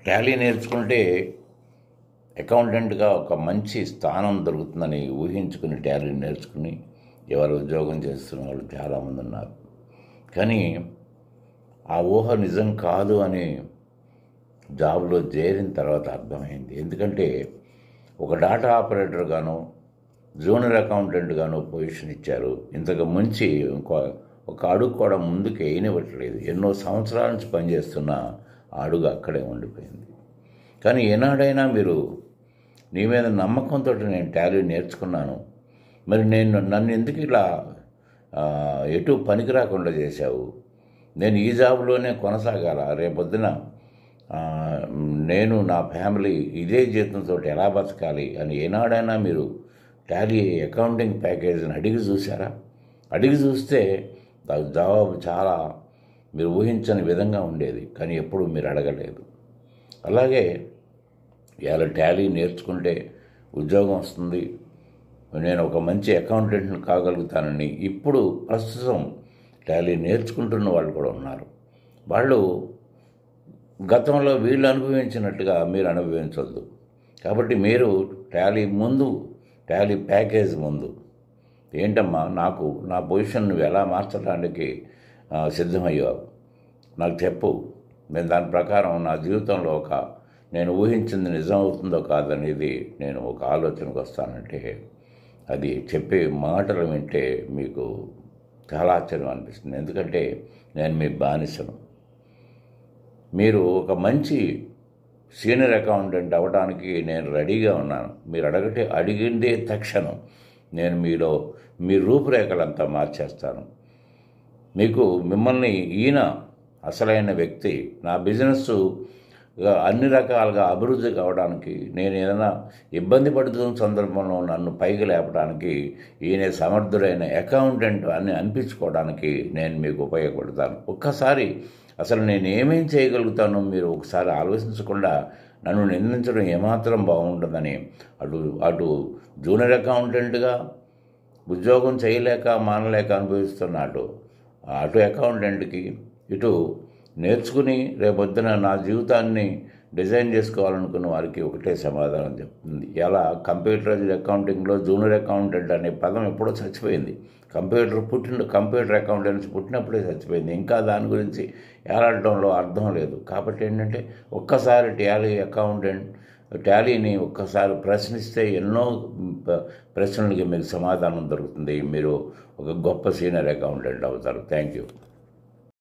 Tally నేర్చుకుంటే అకౌంటెంట్గా ఒక మంచి స్థానం దొరుకుతుందని ఊహించుకుని టాలీ నేర్చుకుని ఎవరు ఉద్యోగం చేస్తున్న వాళ్ళు చాలామంది ఉన్నారు. కానీ ఆ ఊహ నిజం కాదు అని జాబ్లో చేరిన తర్వాత అర్థమైంది. ఎందుకంటే ఒక డాటా ఆపరేటర్గాను జూనియర్ అకౌంటెంట్గాను పొజిషన్ ఇచ్చారు. ఇంతకు మించి ఒక అడుగు కూడా ముందుకు వేయనివ్వట్లేదు. ఎన్నో సంవత్సరాల నుంచి పనిచేస్తున్న ఆ అడుగు అక్కడే ఉండిపోయింది. కానీ ఏనాడైనా మీరు నీ మీద నమ్మకంతో నేను టాలీ నేర్చుకున్నాను, మరి నన్ను ఎందుకు ఇలా ఎటు పనికి రాకుండా చేశావు, నేను ఈ జాబ్లోనే కొనసాగాల, రేపొద్దున నేను నా ఫ్యామిలీ ఇదే జీతంతో ఎలా బతకాలి అని ఏనాడైనా మీరు టాలీ అకౌంటింగ్ ప్యాకేజీని అడిగి చూసారా? అడిగి చూస్తే దాని జవాబు చాలా మీరు ఊహించని విధంగా ఉండేది. కానీ ఎప్పుడు మీరు అడగలేదు. అలాగే ఇవాళ టాలీ నేర్చుకుంటే ఉద్యోగం వస్తుంది, నేను ఒక మంచి అకౌంటెంట్ని కాగలుగుతానని ఇప్పుడు ప్రస్తుతం టాలీ నేర్చుకుంటున్న వాళ్ళు కూడా ఉన్నారు. వాళ్ళు గతంలో వీళ్ళు అనుభవించినట్టుగా మీరు అనుభవించవద్దు. కాబట్టి మీరు టాలీ ప్యాకేజ్ ముందు ఏంటమ్మా, నాకు నా పొజిషన్ నువ్వు ఎలా మార్చడానికి సిద్ధమయ్యావు, నాకు చెప్పు, నేను దాని ప్రకారం నా జీవితంలో నేను ఊహించింది నిజం అవుతుందో కాదనేది నేను ఒక ఆలోచనకు వస్తానంటే అది చెప్పే మాటలు వింటే మీకు చాలా ఆశ్చర్యం అనిపిస్తుంది. ఎందుకంటే నేను మీ బానిసను. మీరు ఒక మంచి సీనియర్ అకౌంటెంట్ అవ్వడానికి నేను రెడీగా ఉన్నాను. మీరు అడిగిందే తక్షణం నేను మీ రూపురేఖలంతా మార్చేస్తాను. మిమ్మల్ని ఈయన అసలైన వ్యక్తి, నా బిజినెస్ అన్ని రకాలుగా అభివృద్ధి కావడానికి, నేను ఏదైనా ఇబ్బంది పడుతున్న సందర్భంలో నన్ను పైకి లేపడానికి ఈయన సమర్థుడైన అకౌంటెంట్ అని అనిపించుకోవడానికి నేను మీకు ఉపయోగపడతాను. ఒక్కసారి అసలు నేను ఏమేం చేయగలుగుతానో మీరు ఒకసారి ఆలోచించకుండా నన్ను నిందించడం ఏమాత్రం బాగుంటుందని అటు జూనియర్ అకౌంటెంట్గా ఉద్యోగం చేయలేక మానలేక అనుభవిస్తున్న అటు అకౌంటెంట్కి, ఇటు నేర్చుకుని రేపొద్దున నా జీవితాన్ని డిజైన్ చేసుకోవాలనుకున్న వారికి ఒకటే సమాధానం చెప్తుంది. ఇలా కంప్యూటర్ అకౌంటింగ్లో జూనియర్ అకౌంటెంట్ అనే పదం ఎప్పుడో చచ్చిపోయింది. కంప్యూటర్ అకౌంటెన్సీ పుట్టినప్పుడే చచ్చిపోయింది. ఇంకా దాని గురించి ఏలాడటంలో అర్థం లేదు. కాబట్టి ఏంటంటే ఒక్కసారి టాలీని ఒక్కసారి ప్రశ్నిస్తే ఎన్నో ప్రశ్నలకి మీకు సమాధానం దొరుకుతుంది. మీరు ఒక గొప్ప సీనియర్ అకౌంటెంట్ అవుతారు. Thank you.